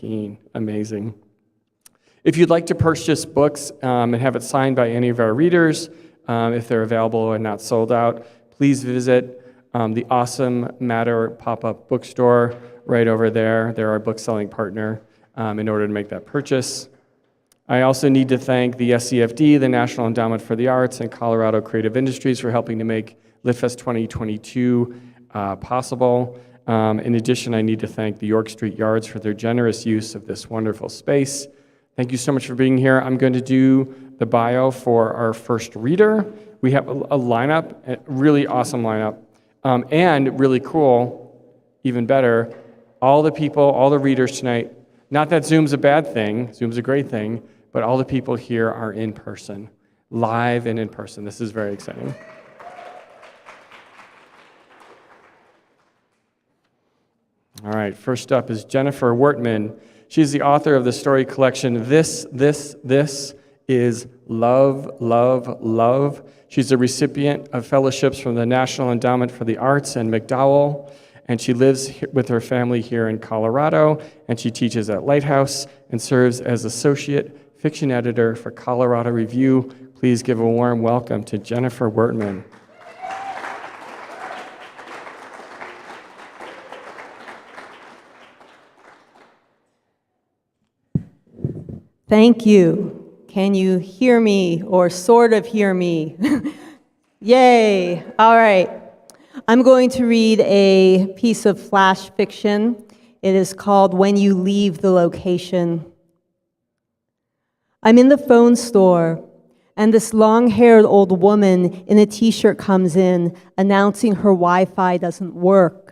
2017. Amazing. If you'd like to purchase books and have it signed by any of our readers, if they're available and not sold out, please visit the Awesome Matter pop-up bookstore right over there. They're our book-selling partner in order to make that purchase. I also need to thank the SCFD, the National Endowment for the Arts, and Colorado Creative Industries for helping to make LitFest 2022 possible. In addition, I need to thank the York Street Yards for their generous use of this wonderful space. Thank you so much for being here. I'm going to do the bio for our first reader. We have a lineup, a really awesome lineup, and really cool, even better, all the people, all the readers tonight. Not that Zoom's a bad thing, Zoom's a great thing, but all the people here are in person, live and in person. This is very exciting. All right, first up is Jennifer Wortman. She's the author of the story collection, This is Love, Love, Love. She's a recipient of fellowships from the National Endowment for the Arts and McDowell, and she lives with her family here in Colorado, and she teaches at Lighthouse and serves as associate fiction editor for Colorado Review. Please give a warm welcome to Jennifer Wortman. Thank you. Can you hear me or sort of hear me? Yay. All right. I'm going to read a piece of flash fiction. It is called When You Leave the Location. I'm in the phone store, and this long-haired old woman in a t-shirt comes in, announcing her Wi-Fi doesn't work.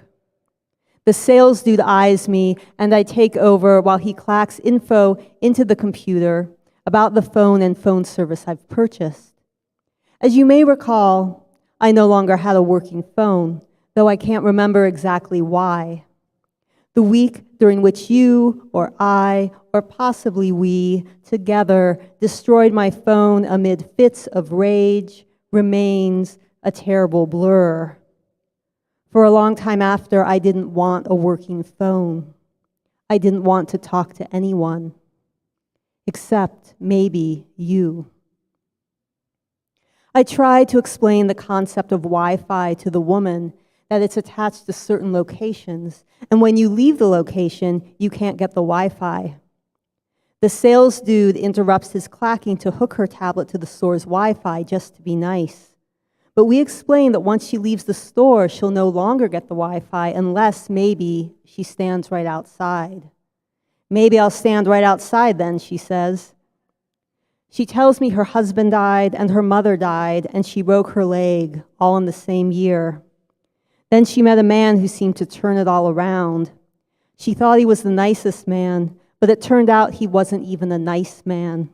The sales dude eyes me, and I take over while he clacks info into the computer about the phone and phone service I've purchased. As you may recall, I no longer had a working phone, though I can't remember exactly why. The week during which you, or I, or possibly we, together destroyed my phone amid fits of rage remains a terrible blur. For a long time after, I didn't want a working phone. I didn't want to talk to anyone, except maybe you. I tried to explain the concept of Wi-Fi to the woman, that it's attached to certain locations, and when you leave the location, you can't get the Wi-Fi. The sales dude interrupts his clacking to hook her tablet to the store's Wi-Fi just to be nice. But we explain that once she leaves the store, she'll no longer get the Wi-Fi unless maybe she stands right outside. Maybe I'll stand right outside then, she says. She tells me her husband died and her mother died and she broke her leg all in the same year. Then she met a man who seemed to turn it all around. She thought he was the nicest man, but it turned out he wasn't even a nice man.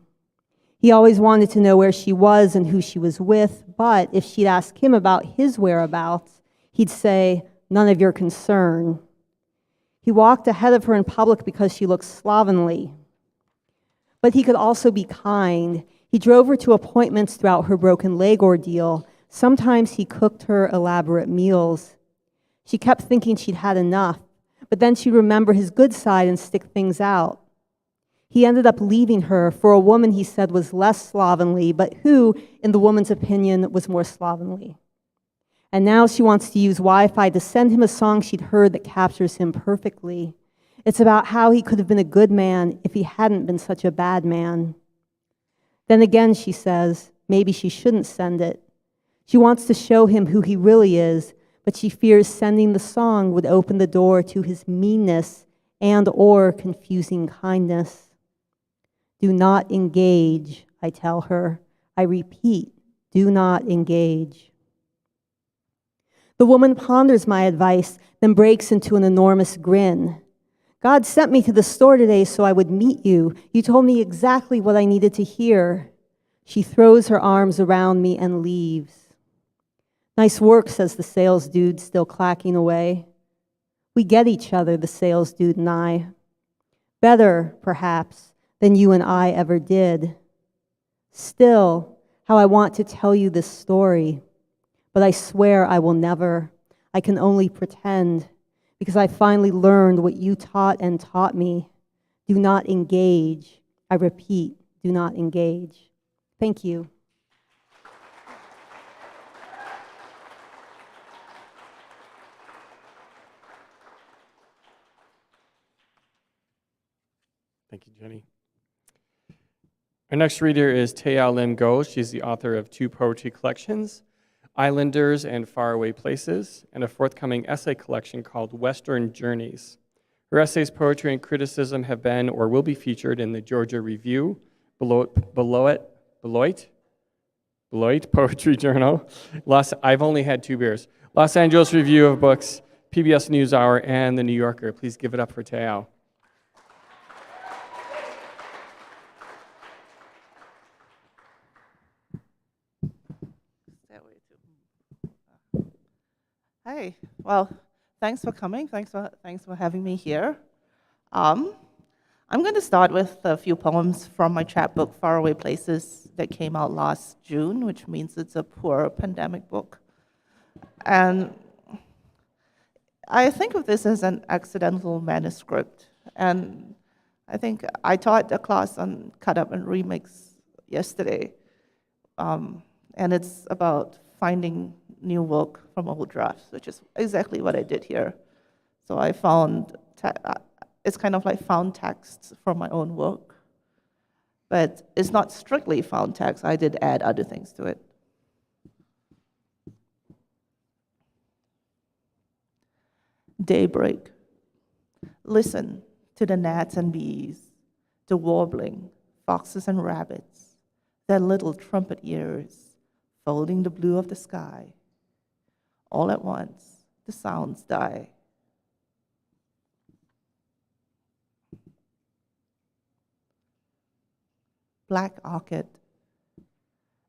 He always wanted to know where she was and who she was with, but if she'd ask him about his whereabouts, he'd say, "None of your concern." He walked ahead of her in public because she looked slovenly. But he could also be kind. He drove her to appointments throughout her broken leg ordeal. Sometimes he cooked her elaborate meals. She kept thinking she'd had enough, but then she'd remember his good side and stick things out. He ended up leaving her for a woman he said was less slovenly, but who, in the woman's opinion, was more slovenly. And now she wants to use Wi-Fi to send him a song she'd heard that captures him perfectly. It's about how he could have been a good man if he hadn't been such a bad man. Then again, she says, maybe she shouldn't send it. She wants to show him who he really is, but she fears sending the song would open the door to his meanness and/or confusing kindness. Do not engage, I tell her. I repeat, do not engage. The woman ponders my advice, then breaks into an enormous grin. God sent me to the store today so I would meet you. You told me exactly what I needed to hear. She throws her arms around me and leaves. Nice work, says the sales dude, still clacking away. We get each other, the sales dude and I. Better, perhaps, than you and I ever did. Still, how I want to tell you this story, but I swear I will never. I can only pretend, because I finally learned what you taught and taught me, Do not engage. I repeat, do not engage. Thank you. Thank you, Jenny. Our next reader is Teow Lim Goh. She's the author of 2 poetry collections, Islanders and Faraway Places, and a forthcoming essay collection called Western Journeys. Her essays, poetry, and criticism have been or will be featured in the Georgia Review, Beloit Poetry Journal, I've only had 2 beers, Los Angeles Review of Books, PBS NewsHour, and The New Yorker. Please give it up for Teow. Hi. Well, thanks for coming. Thanks for having me here. I'm going to start with a few poems from my chapbook, Faraway Places, that came out last June, which means it's a poor pandemic book. And I think of this as an accidental manuscript. And I think I taught a class on cut up and remix yesterday. And it's about finding new work from old drafts, which is exactly what I did here. So I found, it's kind of like found texts from my own work, but it's not strictly found text. I did add other things to it. Daybreak. Listen to the gnats and bees, the warbling, foxes and rabbits, their little trumpet ears, folding the blue of the sky. All at once, the sounds die. Black orchid.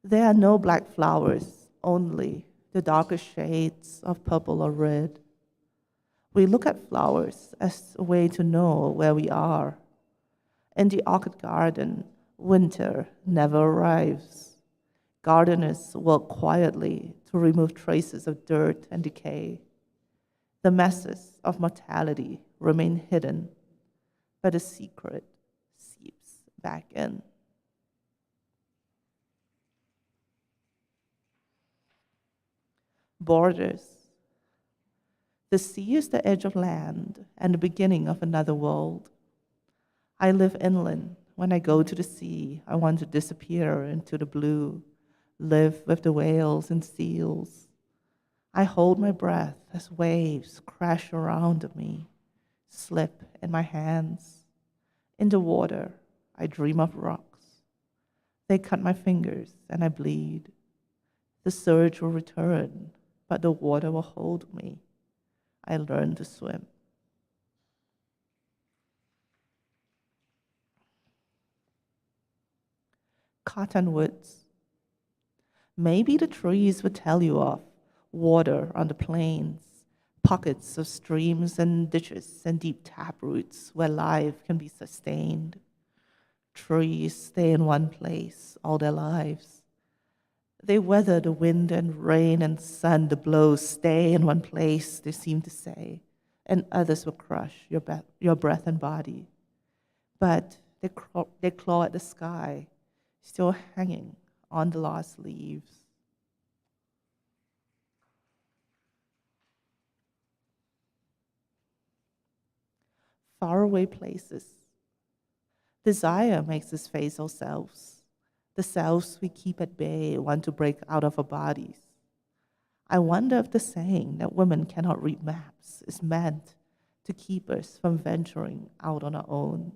There are no black flowers, only the darker shades of purple or red. We look at flowers as a way to know where we are. In the orchid garden, winter never arrives. Gardeners work quietly to remove traces of dirt and decay. The messes of mortality remain hidden, but a secret seeps back in. Borders. The sea is the edge of land and the beginning of another world. I live inland. When I go to the sea, I want to disappear into the blue, live with the whales and seals. I hold my breath as waves crash around me, slip in my hands. In the water, I dream of rocks. They cut my fingers and I bleed. The surge will return, but the water will hold me. I learn to swim. Cottonwoods. Maybe the trees would tell you of water on the plains, pockets of streams and ditches and deep taproots where life can be sustained. Trees stay in one place all their lives. They weather the wind and rain and sun, the blows, stay in one place, they seem to say, and others will crush your breath and body. But they claw at the sky, still hanging on the lost leaves. Faraway places. Desire makes us face ourselves. The selves we keep at bay want to break out of our bodies. I wonder if the saying that women cannot read maps is meant to keep us from venturing out on our own.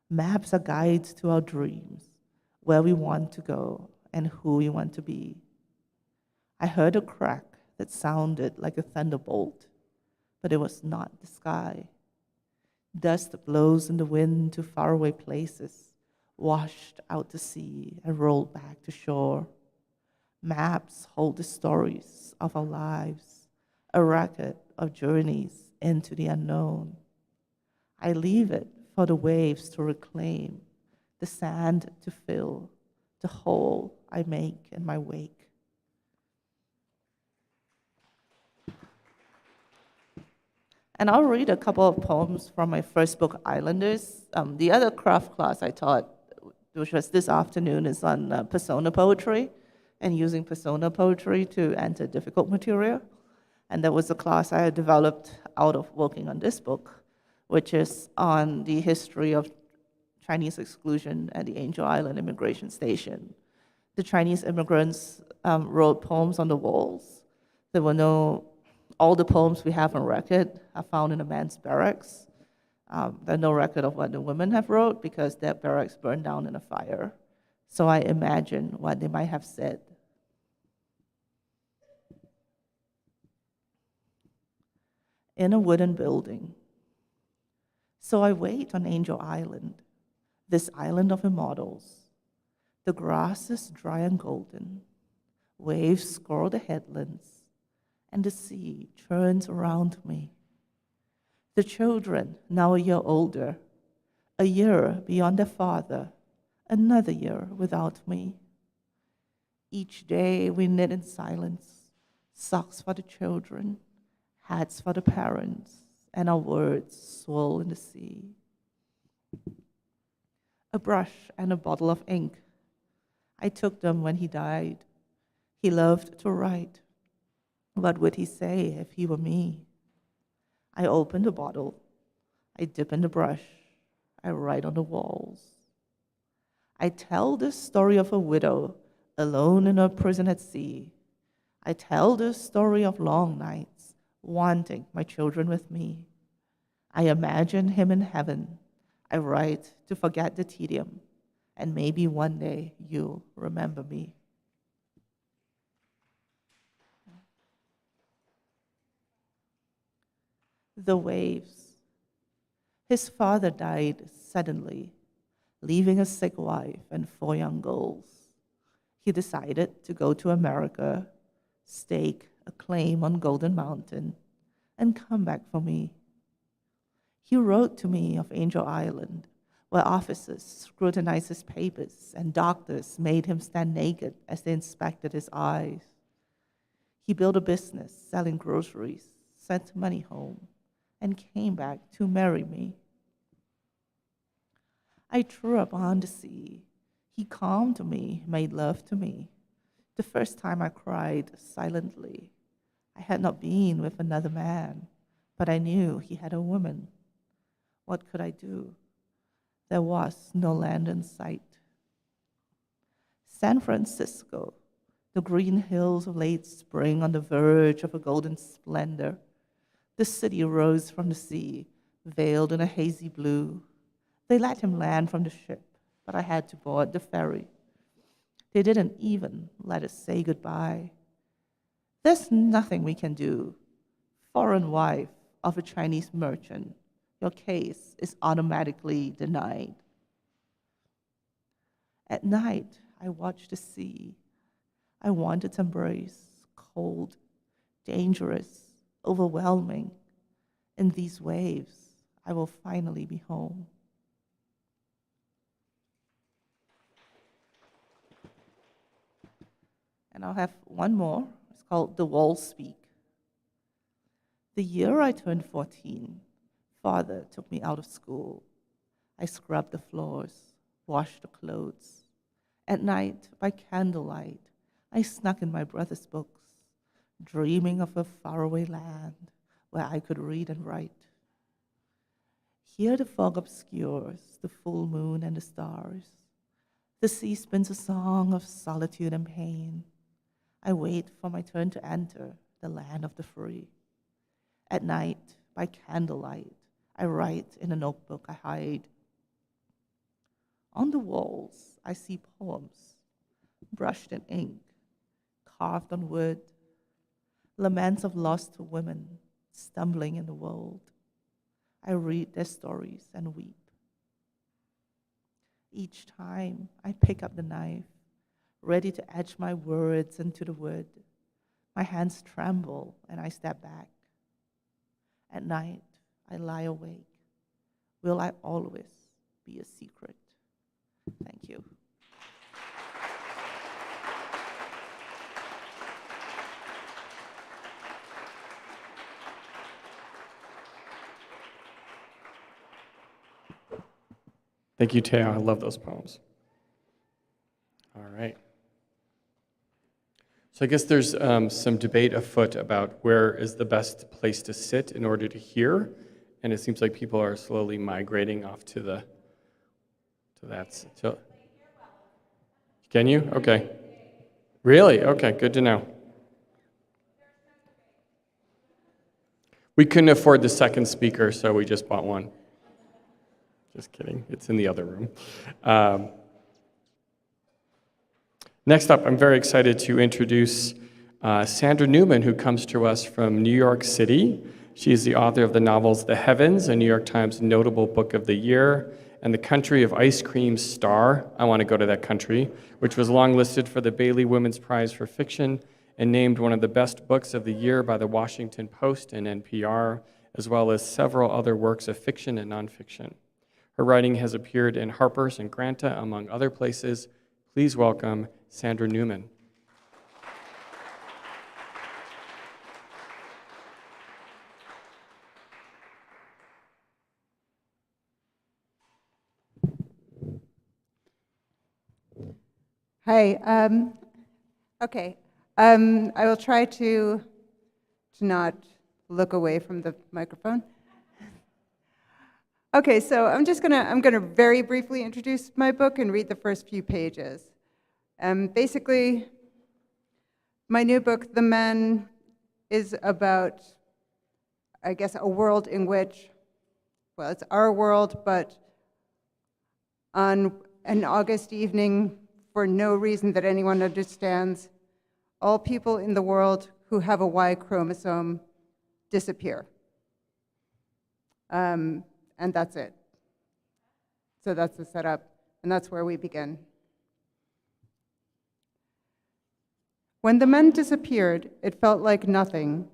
Maps are guides to our dreams, where we want to go and who we want to be. I heard a crack that sounded like a thunderbolt, but it was not the sky. Dust blows in the wind to faraway places, washed out to sea and rolled back to shore. Maps hold the stories of our lives, a record of journeys into the unknown. I leave it for the waves to reclaim, the sand to fill, the hole I make in my wake. And I'll read a couple of poems from my first book, Islanders. The other craft class I taught, which was this afternoon, is on persona poetry and using persona poetry to enter difficult material. And that was a class I had developed out of working on this book, which is on the history of Chinese exclusion at the Angel Island immigration station. The Chinese immigrants wrote poems on the walls. There were all the poems we have on record are found in a man's barracks. There's no record of what the women have wrote because their barracks burned down in a fire. So I imagine what they might have said. In a wooden building. So I wait on Angel Island, this island of immortals. The grass is dry and golden. Waves score the headlands, and the sea churns around me. The children, now a year older, a year beyond their father, another year without me. Each day we knit in silence, socks for the children, hats for the parents, and our words swirl in the sea. A brush and a bottle of ink. I took them when he died. He loved to write. What would he say if he were me? I open the bottle. I dip in the brush. I write on the walls. I tell the story of a widow alone in her prison at sea. I tell the story of long nights, wanting my children with me. I imagine him in heaven. I write to forget the tedium, and maybe one day you'll remember me. The waves. His father died suddenly, leaving a sick wife and 4 young girls. He decided to go to America, stake a claim on Golden Mountain, and come back for me. He wrote to me of Angel Island, where officers scrutinized his papers and doctors made him stand naked as they inspected his eyes. He built a business selling groceries, sent money home, and came back to marry me. I threw up on the sea. He calmed me, made love to me. The first time I cried silently. I had not been with another man, but I knew he had a woman. What could I do? There was no land in sight. San Francisco, the green hills of late spring on the verge of a golden splendor. The city rose from the sea, veiled in a hazy blue. They let him land from the ship, but I had to board the ferry. They didn't even let us say goodbye. There's nothing we can do. Foreign wife of a Chinese merchant, your case is automatically denied. At night, I watched the sea. I want its embrace, cold, dangerous, overwhelming. In these waves, I will finally be home. And I'll have one more. It's called The Walls Speak. The year I turned 14, Father took me out of school. I scrubbed the floors, washed the clothes. At night, by candlelight, I snuck in my brother's books, dreaming of a faraway land where I could read and write. Here the fog obscures the full moon and the stars. The sea spins a song of solitude and pain. I wait for my turn to enter the land of the free. At night, by candlelight, I write in a notebook I hide. On the walls, I see poems, brushed in ink, carved on wood, laments of lost women stumbling in the world. I read their stories and weep. Each time I pick up the knife, ready to etch my words into the wood, my hands tremble and I step back. At night, I lie awake. Will I always be a secret? Thank you. Thank you, Teow. I love those poems. All right. So I guess there's some debate afoot about where is the best place to sit in order to hear, and it seems like people are slowly migrating off to that. So, can you? Okay. Really? Okay, good to know. We couldn't afford the second speaker, so we just bought one. Just kidding. It's in the other room. Next up, I'm very excited to introduce Sandra Newman, who comes to us from New York City. She is the author of the novels The Heavens, a New York Times Notable Book of the Year, and The Country of Ice Cream Star, I Want to Go to That Country, which was longlisted for the Bailey Women's Prize for Fiction and named one of the best books of the year by the Washington Post and NPR, as well as several other works of fiction and nonfiction. Her writing has appeared in Harper's and Granta, among other places. Please welcome Sandra Newman. Hi. Okay. I will try to not look away from the microphone. Okay, so I'm gonna very briefly introduce my book and read the first few pages. Basically, my new book, The Men, is about, I guess, a world in which, well, it's our world, but on an August evening, for no reason that anyone understands, all people in the world who have a Y chromosome disappear. And that's it. So that's the setup, and that's where we begin. When the men disappeared, it felt like nothing.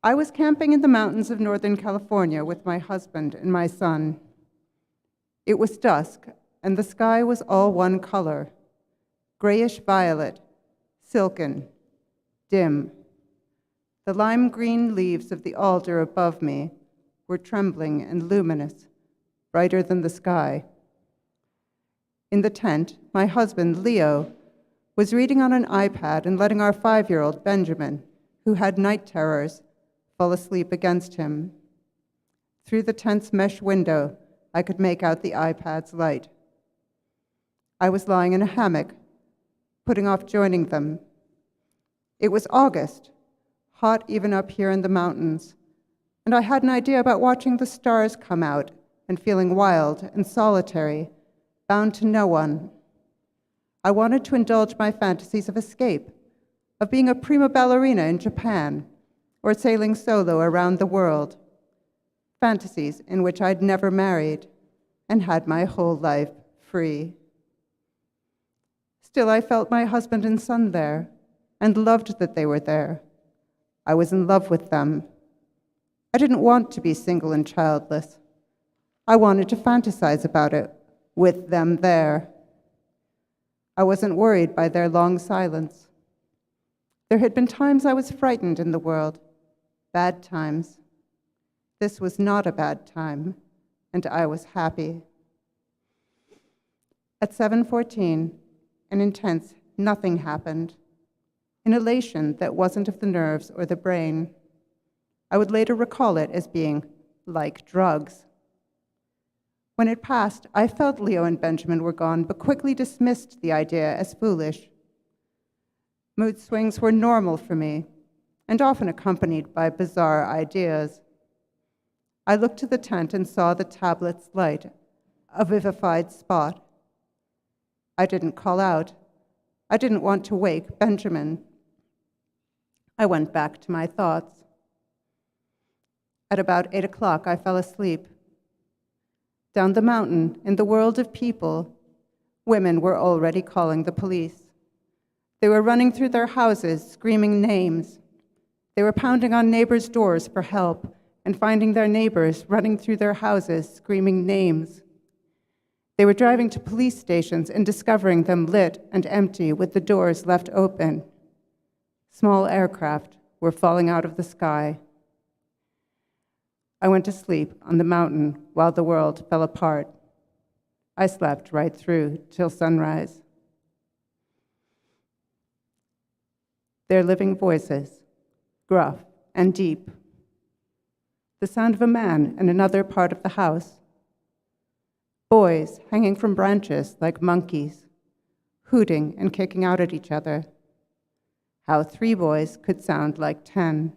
I was camping in the mountains of Northern California with my husband and my son. It was dusk, and the sky was all one color, grayish violet, silken, dim. The lime green leaves of the alder above me were trembling and luminous, brighter than the sky. In the tent, my husband, Leo, was reading on an iPad and letting our 5-year-old Benjamin, who had night terrors, fall asleep against him. Through the tent's mesh window, I could make out the iPad's light. I was lying in a hammock, putting off joining them. It was August, hot even up here in the mountains, and I had an idea about watching the stars come out and feeling wild and solitary, bound to no one. I wanted to indulge my fantasies of escape, of being a prima ballerina in Japan, or sailing solo around the world. Fantasies in which I'd never married and had my whole life free. Still, I felt my husband and son there and loved that they were there. I was in love with them. I didn't want to be single and childless. I wanted to fantasize about it with them there. I wasn't worried by their long silence. There had been times I was frightened in the world, bad times. This was not a bad time, and I was happy. At 7:14, an intense nothing happened, an elation that wasn't of the nerves or the brain. I would later recall it as being like drugs. When it passed, I felt Leo and Benjamin were gone, but quickly dismissed the idea as foolish. Mood swings were normal for me, and often accompanied by bizarre ideas. I looked to the tent and saw the tablet's light, a vivified spot. I didn't call out. I didn't want to wake Benjamin. I went back to my thoughts. At about 8 o'clock, I fell asleep. Down the mountain, in the world of people, women were already calling the police. They were running through their houses, screaming names. They were pounding on neighbors' doors for help and finding their neighbors running through their houses, screaming names. They were driving to police stations and discovering them lit and empty with the doors left open. Small aircraft were falling out of the sky. I went to sleep on the mountain while the world fell apart. I slept right through till sunrise. Their living voices, gruff and deep. The sound of a man in another part of the house. Boys hanging from branches like monkeys, hooting and kicking out at each other. How 3 boys could sound like 10.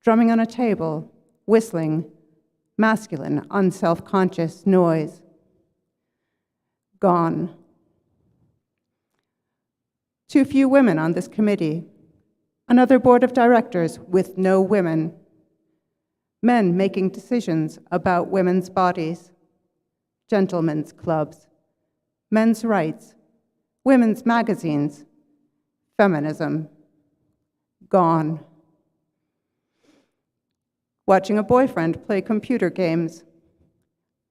Drumming on a table, whistling, masculine, unself-conscious noise. Gone. Too few women on this committee. Another board of directors with no women. Men making decisions about women's bodies. Gentlemen's clubs. Men's rights. Women's magazines. Feminism. Gone. Watching a boyfriend play computer games.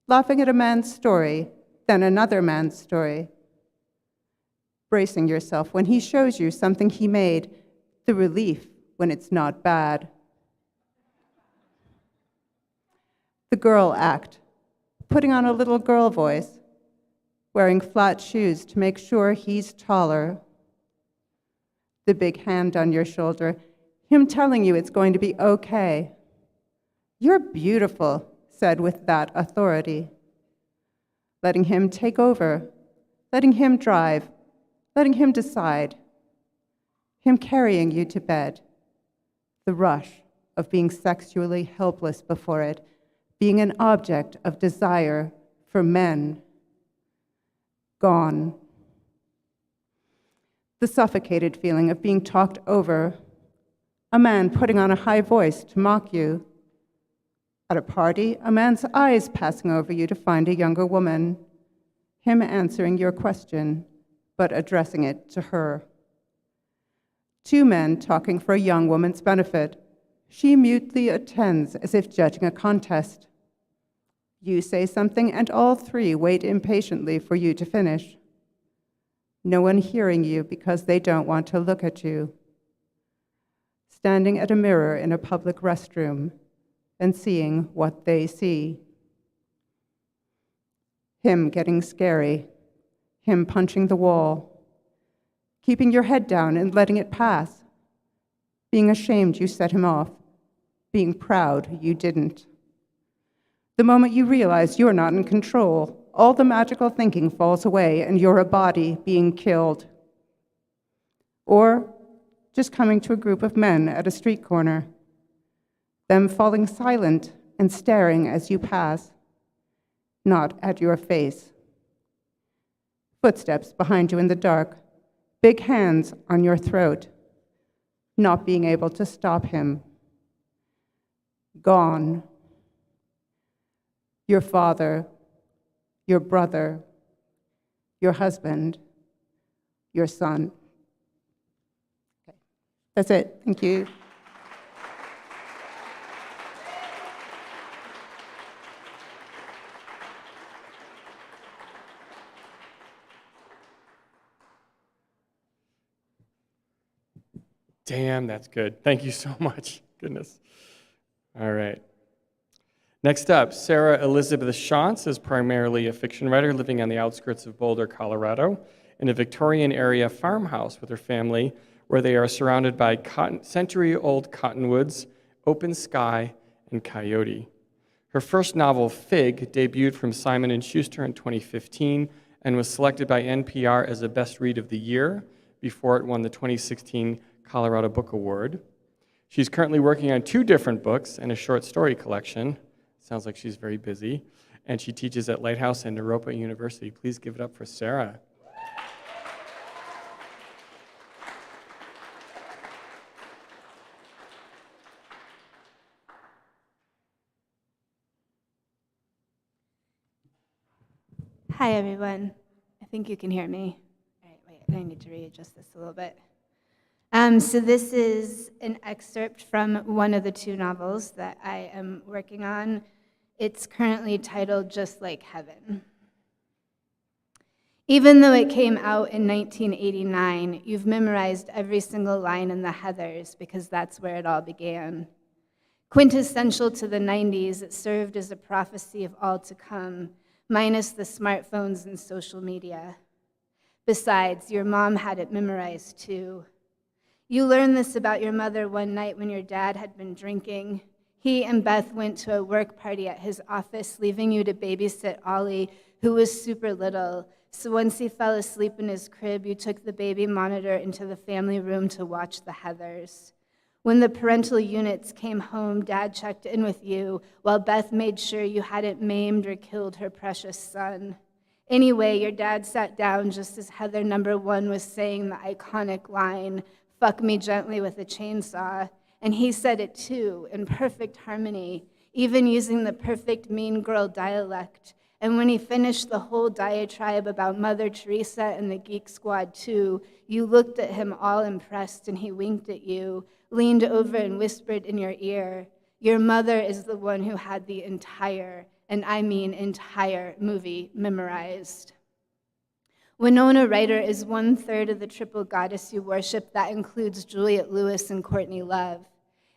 Laughing at a man's story, then another man's story. Bracing yourself when he shows you something he made, the relief when it's not bad. The girl act, putting on a little girl voice, wearing flat shoes to make sure he's taller. The big hand on your shoulder, him telling you it's going to be okay. You're beautiful, said with that authority. Letting him take over, letting him drive, letting him decide. Him carrying you to bed. The rush of being sexually helpless before it, being an object of desire for men. Gone. The suffocated feeling of being talked over. A man putting on a high voice to mock you. At a party, a man's eyes passing over you to find a younger woman. Him answering your question, but addressing it to her. 2 men talking for a young woman's benefit. She mutely attends as if judging a contest. You say something and all 3 wait impatiently for you to finish. No one hearing you because they don't want to look at you. Standing at a mirror in a public restroom and seeing what they see. Him getting scary, him punching the wall, keeping your head down and letting it pass, being ashamed you set him off, being proud you didn't. The moment you realize you're not in control, all the magical thinking falls away and you're a body being killed. Or just coming to a group of men at a street corner, them falling silent and staring as you pass, not at your face. Footsteps behind you in the dark, big hands on your throat, not being able to stop him. Gone. Your father, your brother, your husband, your son. Okay. That's it. Thank you. Damn, that's good. Thank you so much. Goodness. All right. Next up, Sarah Elizabeth Schantz is primarily a fiction writer living on the outskirts of Boulder, Colorado, in a Victorian area farmhouse with her family, where they are surrounded by century-old cottonwoods, open sky, and coyote. Her first novel, Fig, debuted from Simon & Schuster in 2015 and was selected by NPR as the best read of the year before it won the 2016 Colorado Book Award. She's currently working on 2 different books and a short story collection. Sounds like she's very busy. And she teaches at Lighthouse and Naropa University. Please give it up for Sarah. Hi, everyone. I think you can hear me. All right, wait, I need to readjust this a little bit. So this is an excerpt from one of the 2 novels that I am working on. It's currently titled Just Like Heaven. Even though it came out in 1989, you've memorized every single line in the Heathers because that's where it all began. Quintessential to the 90s, it served as a prophecy of all to come, minus the smartphones and social media. Besides, your mom had it memorized too. You learned this about your mother one night when your dad had been drinking. He and Beth went to a work party at his office, leaving you to babysit Ollie, who was super little. So once he fell asleep in his crib, you took the baby monitor into the family room to watch the Heathers. When the parental units came home, Dad checked in with you, while Beth made sure you hadn't maimed or killed her precious son. Anyway, your dad sat down just as Heather number 1 was saying the iconic line, "Fuck me gently with a chainsaw," and he said it too, in perfect harmony, even using the perfect mean girl dialect. And when he finished the whole diatribe about Mother Teresa and the Geek Squad too, you looked at him all impressed and he winked at you, leaned over and whispered in your ear, "Your mother is the one who had the entire, and I mean entire, movie memorized." Winona Ryder is 1/3 of the triple goddess you worship. That includes Juliette Lewis and Courtney Love.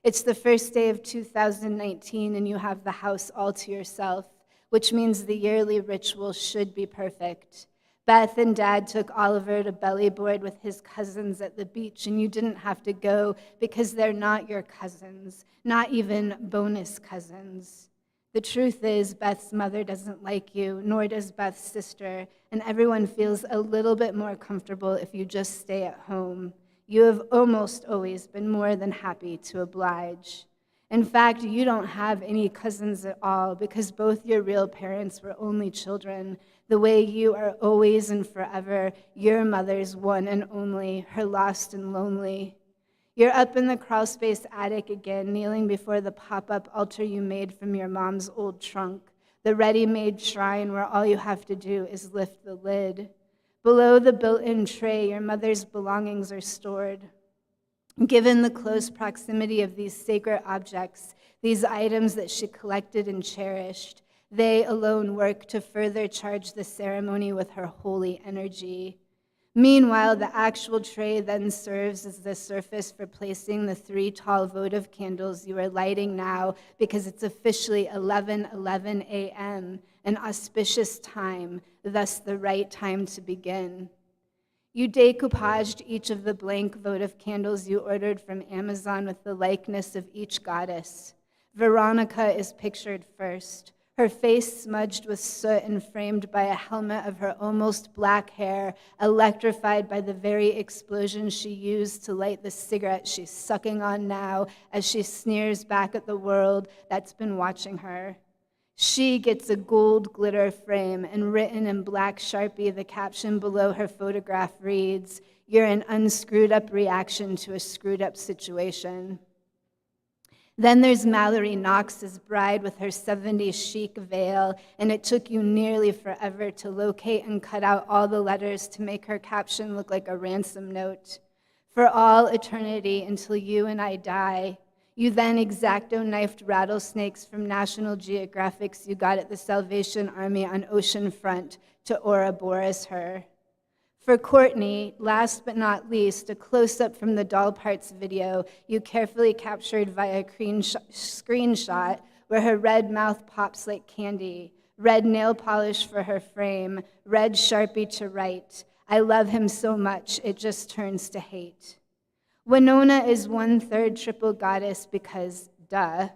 It's the first day of 2019 and you have the house all to yourself, which means the yearly ritual should be perfect. Beth and Dad took Oliver to belly board with his cousins at the beach, and you didn't have to go because they're not your cousins, not even bonus cousins. The truth is, Beth's mother doesn't like you, nor does Beth's sister, and everyone feels a little bit more comfortable if you just stay at home. You have almost always been more than happy to oblige. In fact, you don't have any cousins at all because both your real parents were only children, the way you are always and forever your mother's one and only, her lost and lonely. You're up in the crawlspace attic again, kneeling before the pop-up altar you made from your mom's old trunk, the ready-made shrine where all you have to do is lift the lid. Below the built-in tray, your mother's belongings are stored. Given the close proximity of these sacred objects, these items that she collected and cherished, they alone work to further charge the ceremony with her holy energy. Meanwhile, the actual tray then serves as the surface for placing the 3 tall votive candles you are lighting now because it's officially 11:11 a.m., an auspicious time, thus the right time to begin. You decoupaged each of the blank votive candles you ordered from Amazon with the likeness of each goddess. Veronica is pictured first, her face smudged with soot and framed by a helmet of her almost black hair, electrified by the very explosion she used to light the cigarette she's sucking on now as she sneers back at the world that's been watching her. She gets a gold glitter frame, and written in black Sharpie, the caption below her photograph reads, "You're an unscrewed up reaction to a screwed up situation." Then there's Mallory Knox's bride with her 70s chic veil, and it took you nearly forever to locate and cut out all the letters to make her caption look like a ransom note. "For all eternity until you and I die." You then X-Acto-knifed rattlesnakes from National Geographics you got at the Salvation Army on Ocean Front to Ouroboros her. For Courtney, last but not least, a close-up from the doll parts video you carefully captured via screenshot where her red mouth pops like candy, red nail polish for her frame, red Sharpie to write, "I love him so much, it just turns to hate." Winona is 1/3 triple goddess because, duh.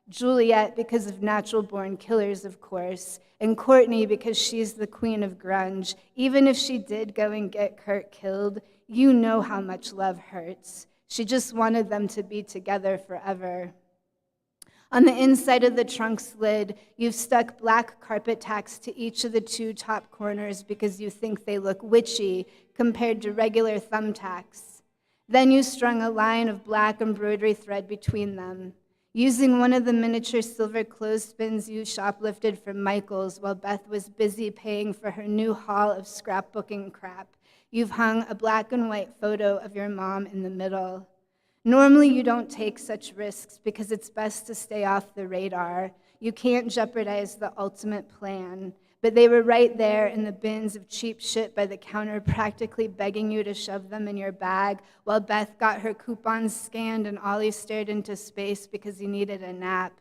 Juliette because of natural-born killers, of course. And Courtney because she's the queen of grunge. Even if she did go and get Kurt killed, you know how much love hurts. She just wanted them to be together forever. On the inside of the trunk's lid, you've stuck black carpet tacks to each of the 2 top corners because you think they look witchy compared to regular thumbtacks. Then you strung a line of black embroidery thread between them. Using one of the miniature silver clothespins you shoplifted from Michael's while Beth was busy paying for her new haul of scrapbooking crap, you've hung a black and white photo of your mom in the middle. Normally you don't take such risks because it's best to stay off the radar. You can't jeopardize the ultimate plan. But they were right there in the bins of cheap shit by the counter, practically begging you to shove them in your bag, while Beth got her coupons scanned and Ollie stared into space because he needed a nap.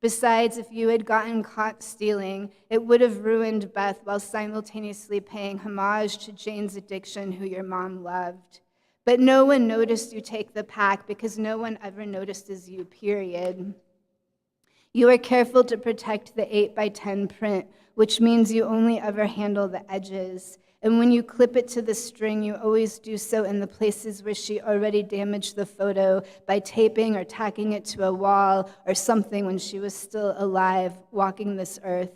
Besides, if you had gotten caught stealing, it would have ruined Beth while simultaneously paying homage to Jane's addiction, who your mom loved. But no one noticed you take the pack because no one ever notices you, period. You are careful to protect the 8x10 print, which means you only ever handle the edges. And when you clip it to the string, you always do so in the places where she already damaged the photo by taping or tacking it to a wall or something when she was still alive, walking this earth.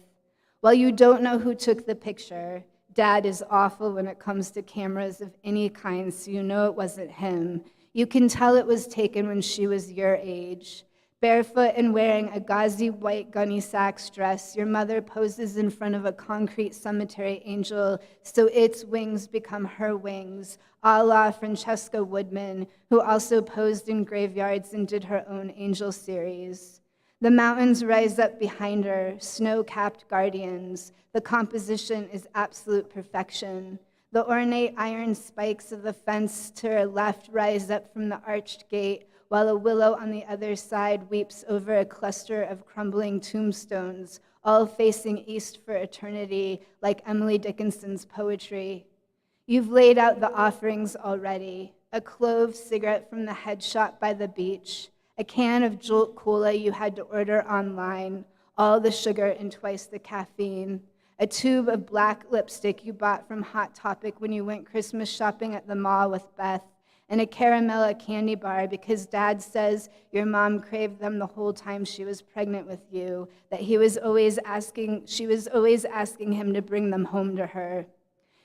While you don't know who took the picture, Dad is awful when it comes to cameras of any kind, so you know it wasn't him. You can tell it was taken when she was your age. Barefoot and wearing a gauzy white gunny sacks dress, your mother poses in front of a concrete cemetery angel so its wings become her wings, a la Francesca Wortman, who also posed in graveyards and did her own angel series. The mountains rise up behind her, snow-capped guardians. The composition is absolute perfection. The ornate iron spikes of the fence to her left rise up from the arched gate, while a willow on the other side weeps over a cluster of crumbling tombstones, all facing east for eternity, like Emily Dickinson's poetry. You've laid out the offerings already: a clove cigarette from the head shop by the beach, a can of Jolt Cola you had to order online, all the sugar and twice the caffeine, a tube of black lipstick you bought from Hot Topic when you went Christmas shopping at the mall with Beth, and a caramella candy bar because Dad says your mom craved them the whole time she was pregnant with you, that she was always asking him to bring them home to her.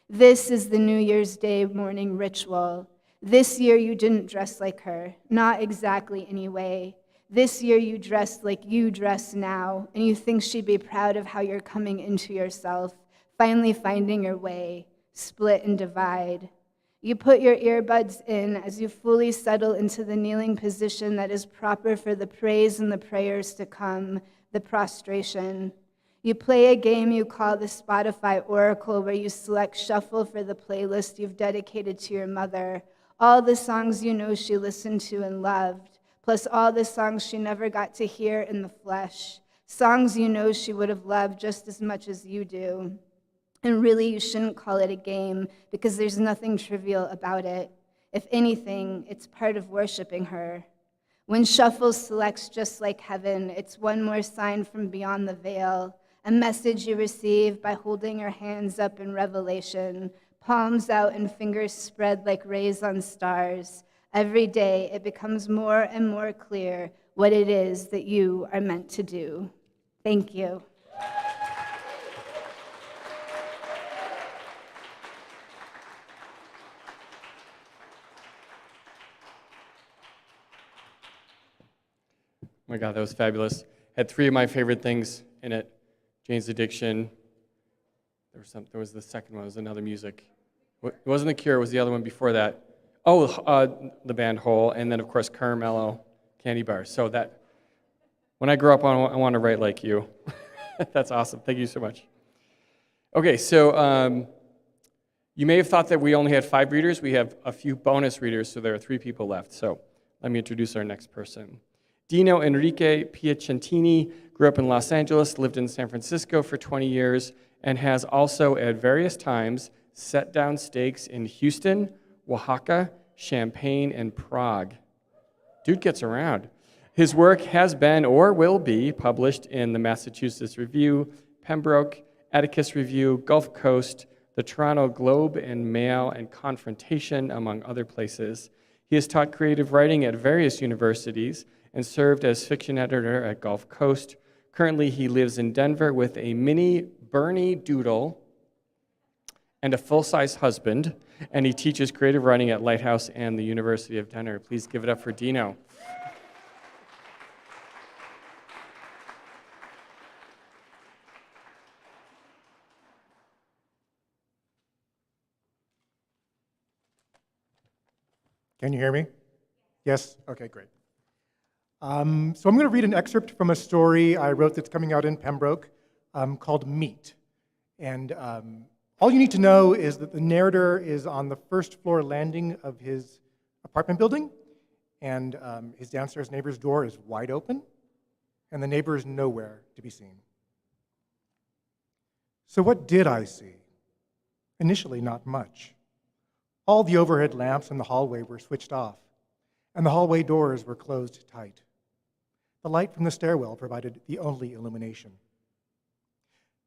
This is the New Year's Day morning ritual. This year you didn't dress like her, not exactly anyway. This year you dressed like you dress now, and you think she'd be proud of how you're coming into yourself, finally finding your way, split and divide. You put your earbuds in as you fully settle into the kneeling position that is proper for the praise and the prayers to come, the prostration. You play a game you call the Spotify Oracle, where you select shuffle for the playlist you've dedicated to your mother, all the songs you know she listened to and loved, plus all the songs she never got to hear in the flesh, songs you know she would have loved just as much as you do. And really, you shouldn't call it a game because there's nothing trivial about it. If anything, it's part of worshiping her. When Shuffle selects Just Like Heaven, it's one more sign from beyond the veil, a message you receive by holding your hands up in revelation, palms out and fingers spread like rays on stars. Every day, it becomes more and more clear what it is that you are meant to do. Thank you. Oh my God, that was fabulous. Had three of my favorite things in it: Jane's Addiction. There was the second one. It was another music. It wasn't The Cure. It was the other one before that. Oh, the band Hole, and then of course Caramello Candy Bar. So that when I grow up, I want to write like you. That's awesome. Thank you so much. Okay, so you may have thought that we only had 5 readers. We have a few bonus readers, so there are 3 people left. So let me introduce our next person. Dino Enrique Piacentini grew up in Los Angeles, lived in San Francisco for 20 years, and has also at various times set down stakes in Houston, Oaxaca, Champaign, and Prague. Dude gets around. His work has been or will be published in the Massachusetts Review, Pembroke, Atticus Review, Gulf Coast, the Toronto Globe and Mail, and Confrontation, among other places. He has taught creative writing at various universities and served as fiction editor at Gulf Coast. Currently, he lives in Denver with a mini Bernie Doodle and a full-size husband, and he teaches creative writing at Lighthouse and the University of Denver. Please give it up for Dino. Can you hear me? Yes? Okay, great. So I'm going to read an excerpt from a story I wrote that's coming out in Pembroke called Meat. And all you need to know is that the narrator is on the first floor landing of his apartment building, and his downstairs neighbor's door is wide open, and the neighbors nowhere to be seen. So what did I see? Initially, not much. All the overhead lamps in the hallway were switched off, and the hallway doors were closed tight. The light from the stairwell provided the only illumination.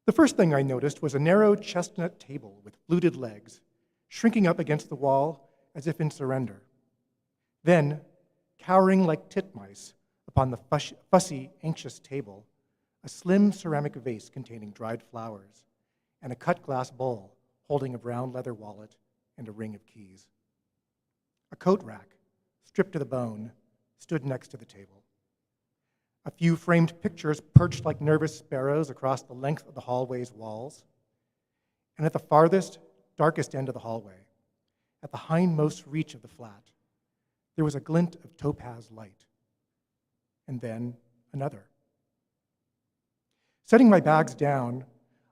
The first thing I noticed was a narrow chestnut table with fluted legs, shrinking up against the wall as if in surrender. Then, cowering like titmice upon the fussy, anxious table, a slim ceramic vase containing dried flowers, and a cut glass bowl holding a brown leather wallet and a ring of keys. A coat rack, stripped to the bone, stood next to the table. A few framed pictures perched like nervous sparrows across the length of the hallway's walls. And at the farthest, darkest end of the hallway, at the hindmost reach of the flat, there was a glint of topaz light. And then another. Setting my bags down,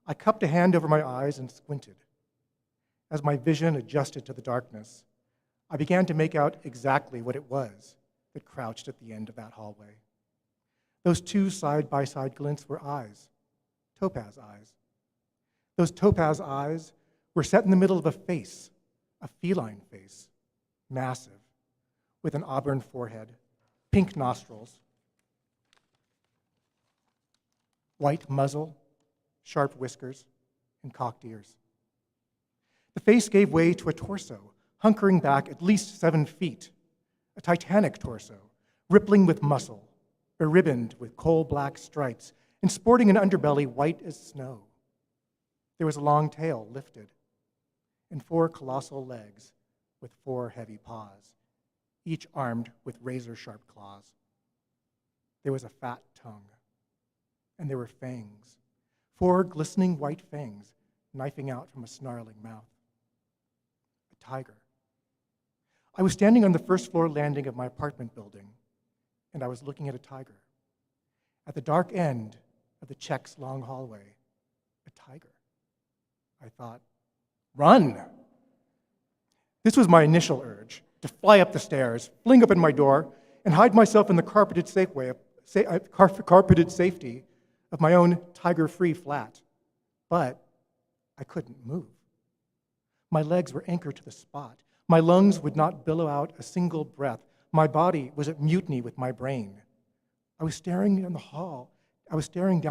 I cupped a hand over my eyes and squinted. As my vision adjusted to the darkness, I began to make out exactly what it was that crouched at the end of that hallway. Those two side-by-side glints were eyes, topaz eyes. Those topaz eyes were set in the middle of a face, a feline face, massive, with an auburn forehead, pink nostrils, white muzzle, sharp whiskers, and cocked ears. The face gave way to a torso, hunkering back at least 7 feet, a titanic torso, rippling with muscle, beribboned with coal-black stripes, and sporting an underbelly white as snow. There was a long tail lifted, and 4 colossal legs with 4 heavy paws, each armed with razor-sharp claws. There was a fat tongue, and there were fangs, 4 glistening white fangs knifing out from a snarling mouth. A tiger. I was standing on the first-floor landing of my apartment building, and I was looking at a tiger. At the dark end of the Czech's long hallway, a tiger. I thought, run! This was my initial urge, to fly up the stairs, fling open my door, and hide myself in the carpeted safety of my own tiger-free flat. But I couldn't move. My legs were anchored to the spot. My lungs would not billow out a single breath. My body was at mutiny with my brain. I was staring down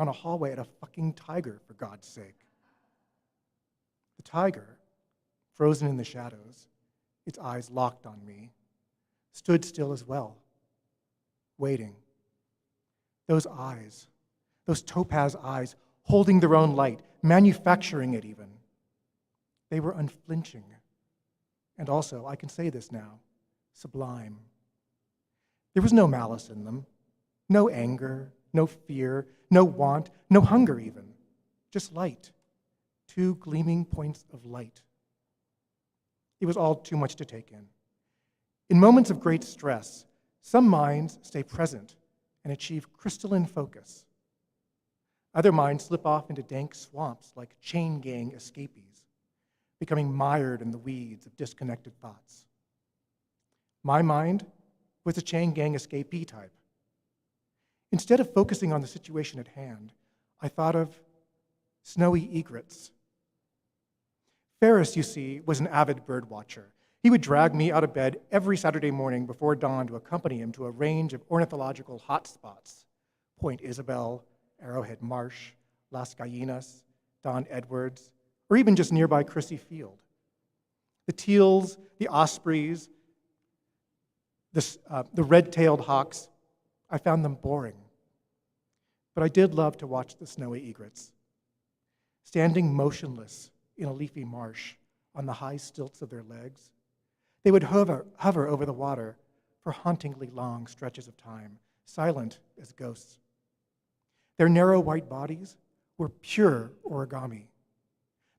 a hallway at a fucking tiger, for God's sake. The tiger, frozen in the shadows, its eyes locked on me, stood still as well, waiting. Those eyes, those topaz eyes, holding their own light, manufacturing it even. They were unflinching. And also, I can say this now, sublime. There was no malice in them, no anger, no fear, no want, no hunger even, just light, 2 gleaming points of light. It was all too much to take in. In moments of great stress, some minds stay present and achieve crystalline focus. Other minds slip off into dank swamps like chain gang escapees, becoming mired in the weeds of disconnected thoughts. My mind was a chain gang escapee type. Instead of focusing on the situation at hand, I thought of snowy egrets. Ferris, you see, was an avid bird watcher. He would drag me out of bed every Saturday morning before dawn to accompany him to a range of ornithological hotspots: Point Isabel, Arrowhead Marsh, Las Gallinas, Don Edwards, or even just nearby Crissy Field. The teals, the ospreys, the red-tailed hawks, I found them boring. But I did love to watch the snowy egrets. Standing motionless in a leafy marsh on the high stilts of their legs, they would hover over the water for hauntingly long stretches of time, silent as ghosts. Their narrow white bodies were pure origami,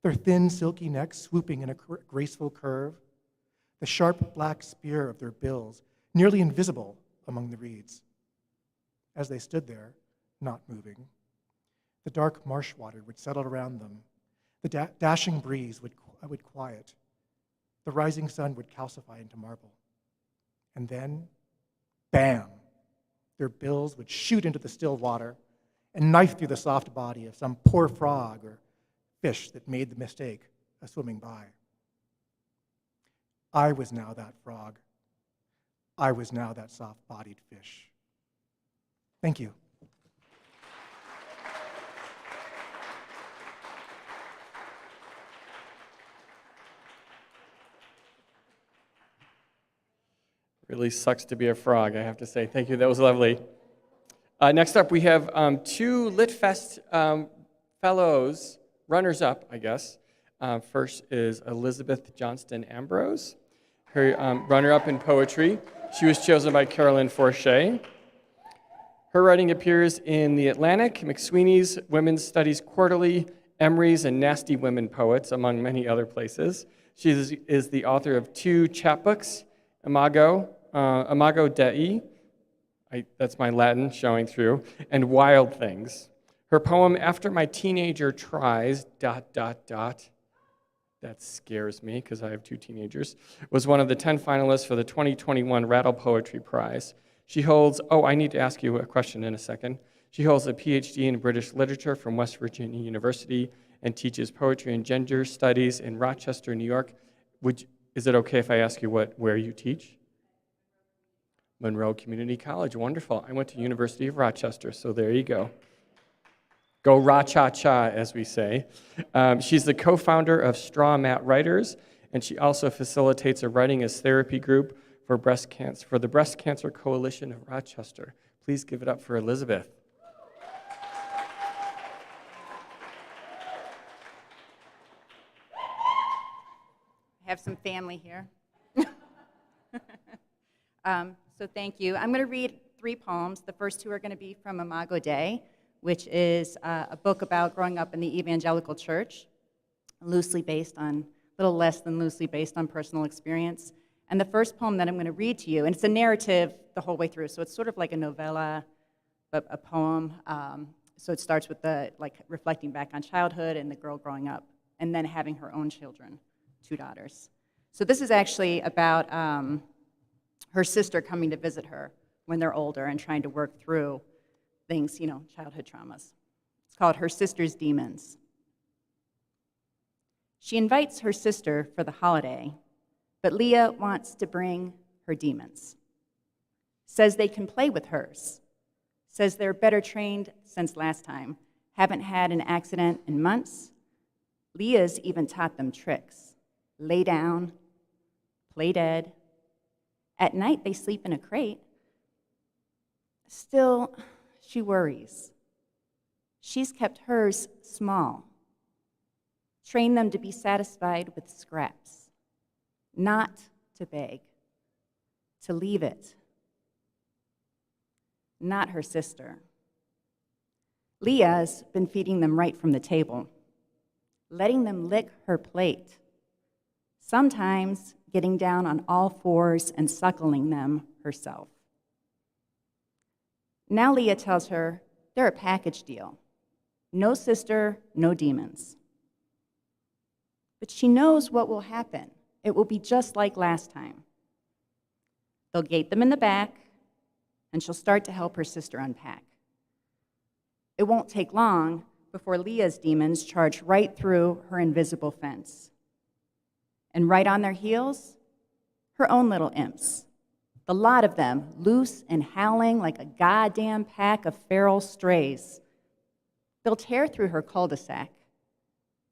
their thin silky necks swooping in a graceful curve, the sharp black spear of their bills nearly invisible among the reeds. As they stood there, not moving, the dark marsh water would settle around them, the dashing breeze would quiet, the rising sun would calcify into marble. And then, bam, Their bills would shoot into the still water and knife through the soft body of some poor frog or fish that made the mistake of swimming by. I was now that frog. I was now that soft-bodied fish. Thank you. Really sucks to be a frog, I have to say. Thank you, that was lovely. Next up, we have two LitFest fellows, runners-up, I guess. First is Elizabeth Johnston Ambrose, her runner-up in poetry. She was chosen by Carolyn Forche. Her writing appears in The Atlantic, McSweeney's, Women's Studies Quarterly, Emery's, and Nasty Women Poets, among many other places. She is the author of two chapbooks, Imago Dei, that's my Latin showing through, and Wild Things. Her poem, After My Teenager Tries, ... that scares me because I have two teenagers, was one of the 10 finalists for the 2021 Rattle Poetry Prize. She holds, I need to ask you a question in a second. She holds a PhD in British Literature from West Virginia University and teaches poetry and gender studies in Rochester, New York. Is it okay if I ask you where you teach? Monroe Community College, wonderful. I went to University of Rochester, so there you go. Go Ra-cha-cha, as we say. She's the co-founder of Straw Mat Writers, and she also facilitates a writing as therapy group for the Breast Cancer Coalition of Rochester. Please give it up for Elizabeth. I have some family here. So thank you. I'm going to read 3 poems. The first 2 are going to be from Imago Dei, which is a book about growing up in the evangelical church, a little less than loosely based on personal experience. And the first poem that I'm going to read to you, and it's a narrative the whole way through, so it's sort of like a novella, but a poem. So it starts with reflecting back on childhood and the girl growing up, and then having her own children, 2 daughters. So this is actually about her sister coming to visit her when they're older and trying to work through things, childhood traumas. It's called Her Sister's Demons. She invites her sister for the holiday, but Leah wants to bring her demons. Says they can play with hers. Says they're better trained since last time. Haven't had an accident in months. Leah's even taught them tricks. Lay down, play dead. At night, they sleep in a crate. Still, she worries. She's kept hers small. Trained them to be satisfied with scraps. Not to beg. To leave it. Not her sister. Leah's been feeding them right from the table. Letting them lick her plate. Sometimes getting down on all fours and suckling them herself. Now Leah tells her they're a package deal. No sister, no demons. But she knows what will happen. It will be just like last time. They'll gate them in the back, and she'll start to help her sister unpack. It won't take long before Leah's demons charge right through her invisible fence. And right on their heels, her own little imps. The lot of them, loose and howling like a goddamn pack of feral strays. They'll tear through her cul-de-sac,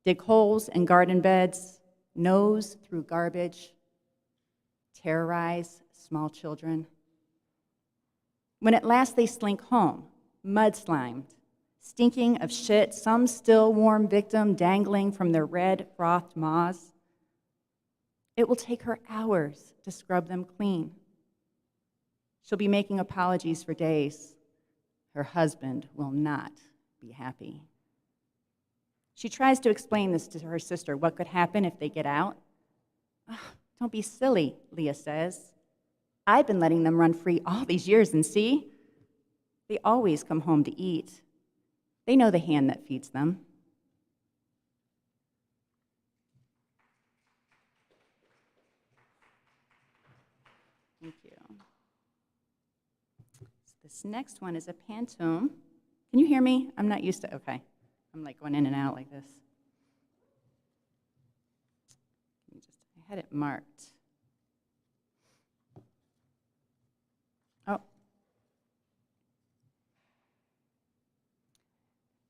dig holes in garden beds, nose through garbage, terrorize small children. When at last they slink home, mud-slimed, stinking of shit, some still warm victim dangling from their red frothed maws, it will take her hours to scrub them clean. She'll be making apologies for days. Her husband will not be happy. She tries to explain this to her sister, what could happen if they get out. Oh, don't be silly, Leah says. I've been letting them run free all these years, and see? They always come home to eat. They know the hand that feeds them. Thank you. This next one is a pantoum. Can you hear me? I'm not used to, okay. I'm like going in and out like this. I had it marked. Oh.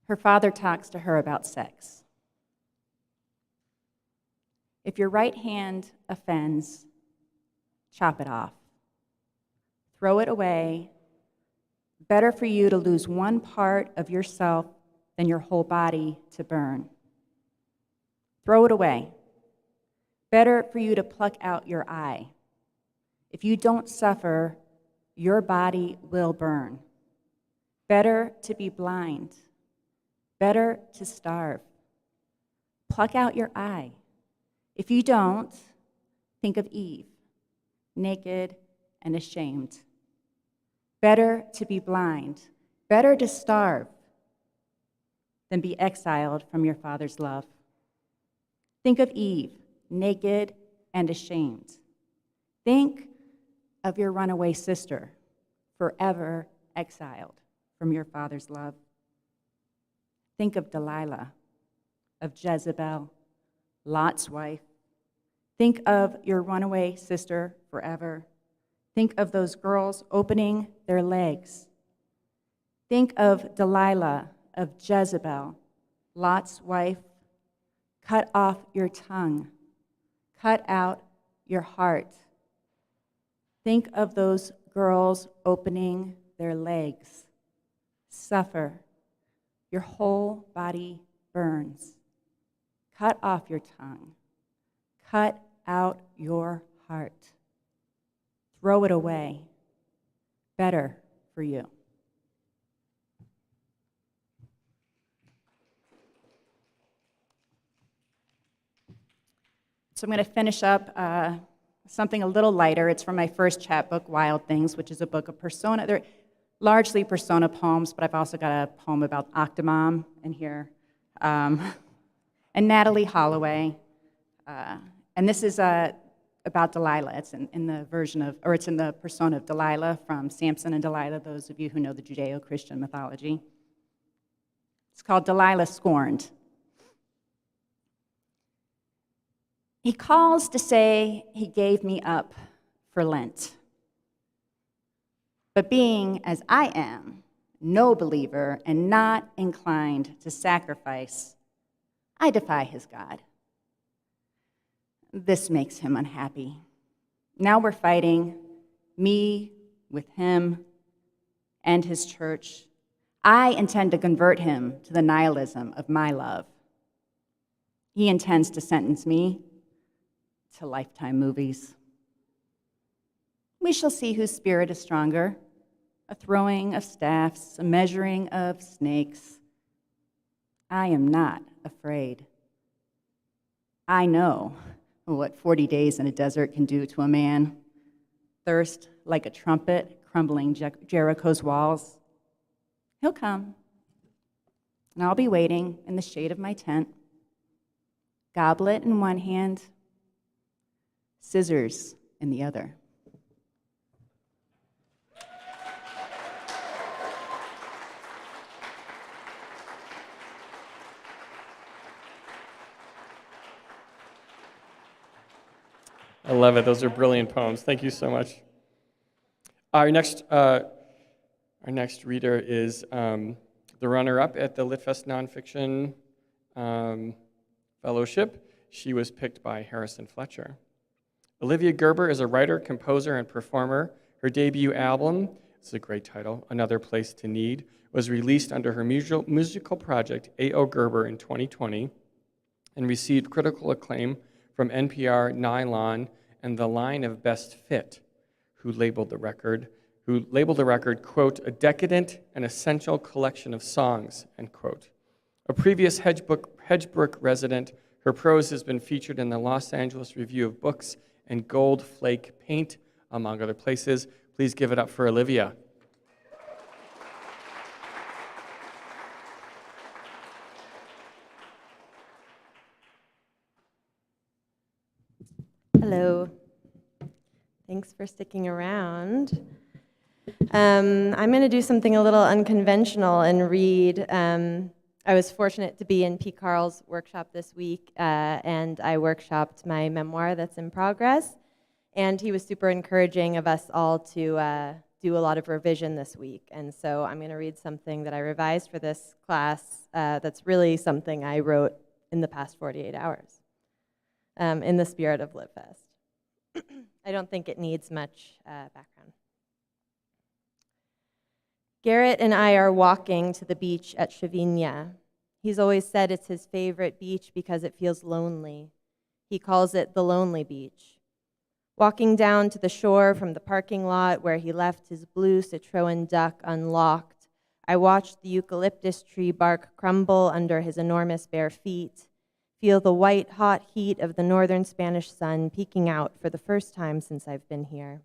Her father talks to her about sex. If your right hand offends, chop it off. Throw it away. Better for you to lose one part of yourself than your whole body to burn. Throw it away. Better for you to pluck out your eye. If you don't suffer, your body will burn. Better to be blind. Better to starve. Pluck out your eye. If you don't, think of Eve, naked and ashamed. Better to be blind, better to starve than be exiled from your Father's love. Think of Eve, naked and ashamed. Think of your runaway sister, forever exiled from your Father's love. Think of Delilah, of Jezebel, Lot's wife. Think of your runaway sister forever. Think of those girls opening their legs. Think of Delilah, of Jezebel, Lot's wife. Cut off your tongue. Cut out your heart. Think of those girls opening their legs. Suffer. Your whole body burns. Cut off your tongue. Cut out your heart. Throw it away. Better for you. So I'm going to finish up something a little lighter. It's from my first chapbook, Wild Things, which is a book of persona. They're largely persona poems, but I've also got a poem about Octomom in here. And Natalie Holloway. And this is about Delilah. It's in the version of, or it's in the persona of Delilah from Samson and Delilah, those of you who know the Judeo-Christian mythology. It's called Delilah Scorned. He calls to say he gave me up for Lent. But being as I am, no believer and not inclined to sacrifice, I defy his God. This makes him unhappy. Now we're fighting, me with him and his church. I intend to convert him to the nihilism of my love. He intends to sentence me to Lifetime movies. We shall see whose spirit is stronger, a throwing of staffs, a measuring of snakes. I am not afraid. I know what 40 days in a desert can do to a man. Thirst like a trumpet crumbling Jericho's walls. He'll come, and I'll be waiting in the shade of my tent, goblet in one hand, scissors in the other. I love it. Those are brilliant poems. Thank you so much. Our next reader is the runner-up at the LitFest Nonfiction Fellowship. She was picked by Harrison Fletcher. Olivia Gerber is a writer, composer, and performer. Her debut album, it's a great title, Another Place to Need, was released under her musical project A.O. Gerber in 2020 and received critical acclaim from NPR, Nylon, and the Line of Best Fit, who labeled the record, quote, a decadent and essential collection of songs, end quote. A previous Hedgebrook resident, her prose has been featured in the Los Angeles Review of Books and Gold Flake Paint, among other places. Please give it up for Olivia. Hello. Thanks for sticking around. I'm going to do something a little unconventional and read. I was fortunate to be in Pete Carl's workshop this week, and I workshopped my memoir that's in progress. And he was super encouraging of us all to do a lot of revision this week. And so I'm going to read something that I revised for this class that's really something I wrote in the past 48 hours, in the spirit of Live Fest. I don't think it needs much background. Garrett and I are walking to the beach at Chavinia. He's always said it's his favorite beach because it feels lonely. He calls it the Lonely Beach. Walking down to the shore from the parking lot where he left his blue Citroen duck unlocked, I watched the eucalyptus tree bark crumble under his enormous bare feet, feel the white, hot heat of the northern Spanish sun peeking out for the first time since I've been here.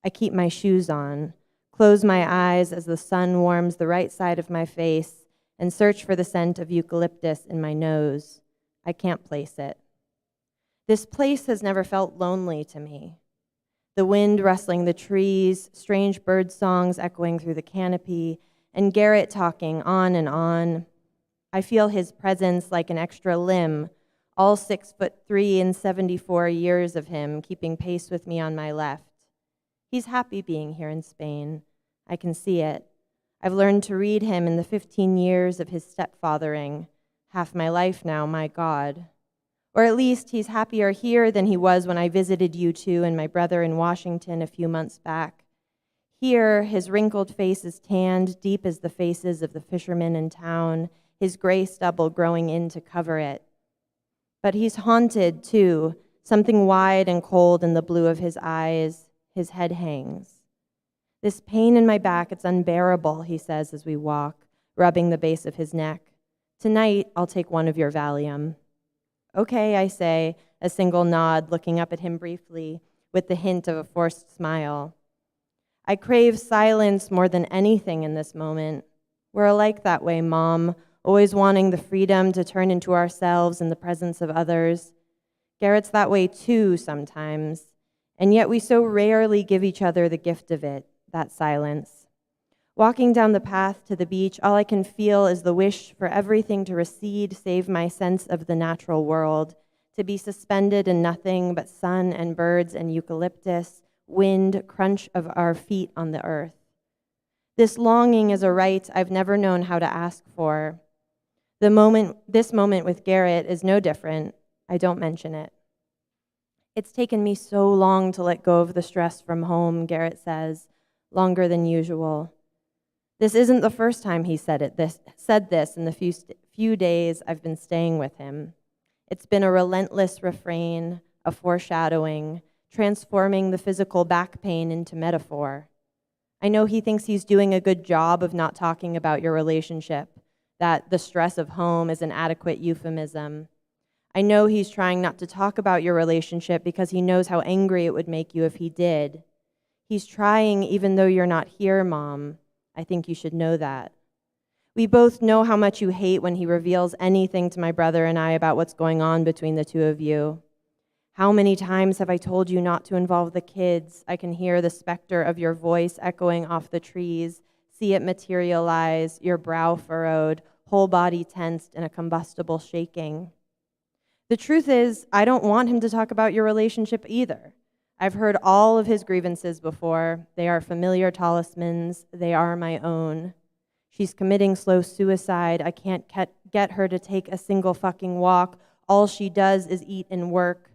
I keep my shoes on, close my eyes as the sun warms the right side of my face, and search for the scent of eucalyptus in my nose. I can't place it. This place has never felt lonely to me. The wind rustling the trees, strange bird songs echoing through the canopy, and Garrett talking on and on. I feel his presence like an extra limb, all 6'3" and 74 years of him keeping pace with me on my left. He's happy being here in Spain. I can see it. I've learned to read him in the 15 years of his stepfathering. Half my life now, my God. Or at least he's happier here than he was when I visited you two and my brother in Washington a few months back. Here, his wrinkled face is tanned deep as the faces of the fishermen in town, his gray stubble growing in to cover it. But he's haunted, too, something wide and cold in the blue of his eyes. His head hangs. This pain in my back, it's unbearable, he says as we walk, rubbing the base of his neck. Tonight, I'll take one of your Valium. Okay, I say, a single nod, looking up at him briefly, with the hint of a forced smile. I crave silence more than anything in this moment. We're alike that way, Mom, always wanting the freedom to turn into ourselves in the presence of others. Garrett's that way too sometimes. And yet we so rarely give each other the gift of it, that silence. Walking down the path to the beach, all I can feel is the wish for everything to recede save my sense of the natural world, to be suspended in nothing but sun and birds and eucalyptus, wind, crunch of our feet on the earth. This longing is a right I've never known how to ask for. This moment with Garrett is no different. I don't mention it. It's taken me so long to let go of the stress from home, Garrett says, longer than usual. This isn't the first time he said this in the few days I've been staying with him. It's been a relentless refrain, a foreshadowing, transforming the physical back pain into metaphor. I know he thinks he's doing a good job of not talking about your relationship, that the stress of home is an adequate euphemism. I know he's trying not to talk about your relationship because he knows how angry it would make you if he did. He's trying even though you're not here, Mom. I think you should know that. We both know how much you hate when he reveals anything to my brother and I about what's going on between the two of you. How many times have I told you not to involve the kids? I can hear the specter of your voice echoing off the trees, see it materialize, your brow furrowed, whole body tensed in a combustible shaking. The truth is, I don't want him to talk about your relationship either. I've heard all of his grievances before. They are familiar talismans. They are my own. She's committing slow suicide. I can't get her to take a single fucking walk. All she does is eat and work.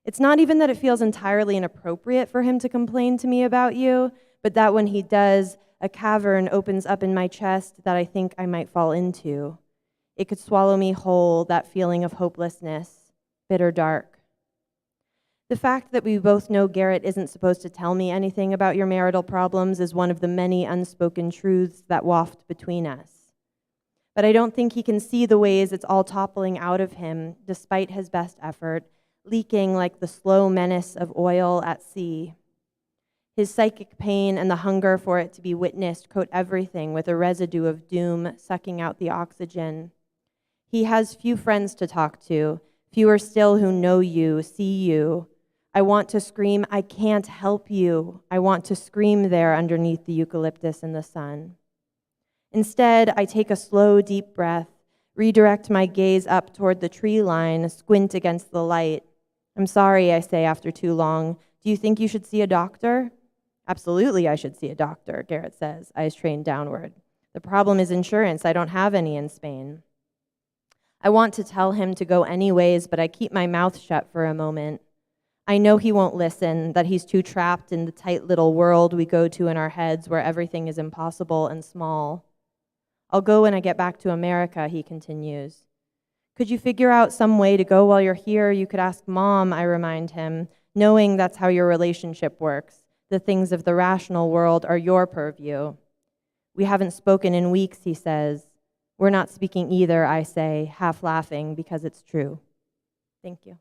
It's not even that it feels entirely inappropriate for him to complain to me about you, but that when he does, a cavern opens up in my chest that I think I might fall into. It could swallow me whole, that feeling of hopelessness, bitter dark. The fact that we both know Garrett isn't supposed to tell me anything about your marital problems is one of the many unspoken truths that waft between us. But I don't think he can see the ways it's all toppling out of him, despite his best effort, leaking like the slow menace of oil at sea. His psychic pain and the hunger for it to be witnessed coat everything with a residue of doom, sucking out the oxygen. He has few friends to talk to, fewer still who know you, see you. I want to scream, I can't help you. I want to scream there underneath the eucalyptus in the sun. Instead, I take a slow, deep breath, redirect my gaze up toward the tree line, squint against the light. I'm sorry, I say after too long. Do you think you should see a doctor? Absolutely, I should see a doctor, Garrett says, eyes trained downward. The problem is insurance. I don't have any in Spain. I want to tell him to go anyways, but I keep my mouth shut for a moment. I know he won't listen, that he's too trapped in the tight little world we go to in our heads where everything is impossible and small. I'll go when I get back to America, he continues. Could you figure out some way to go while you're here? You could ask Mom, I remind him, knowing that's how your relationship works. The things of the rational world are your purview. We haven't spoken in weeks, he says. We're not speaking either, I say, half laughing because it's true. Thank you.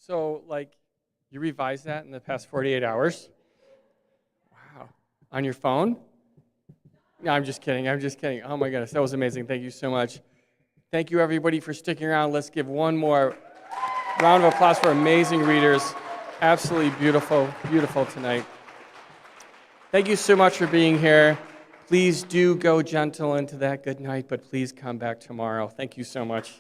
So, you revised that in the past 48 hours? Wow. On your phone? No, I'm just kidding. Oh my goodness, that was amazing. Thank you so much. Thank you, everybody, for sticking around. Let's give one more round of applause for amazing readers. Absolutely beautiful, beautiful tonight. Thank you so much for being here. Please do go gentle into that good night, but please come back tomorrow. Thank you so much.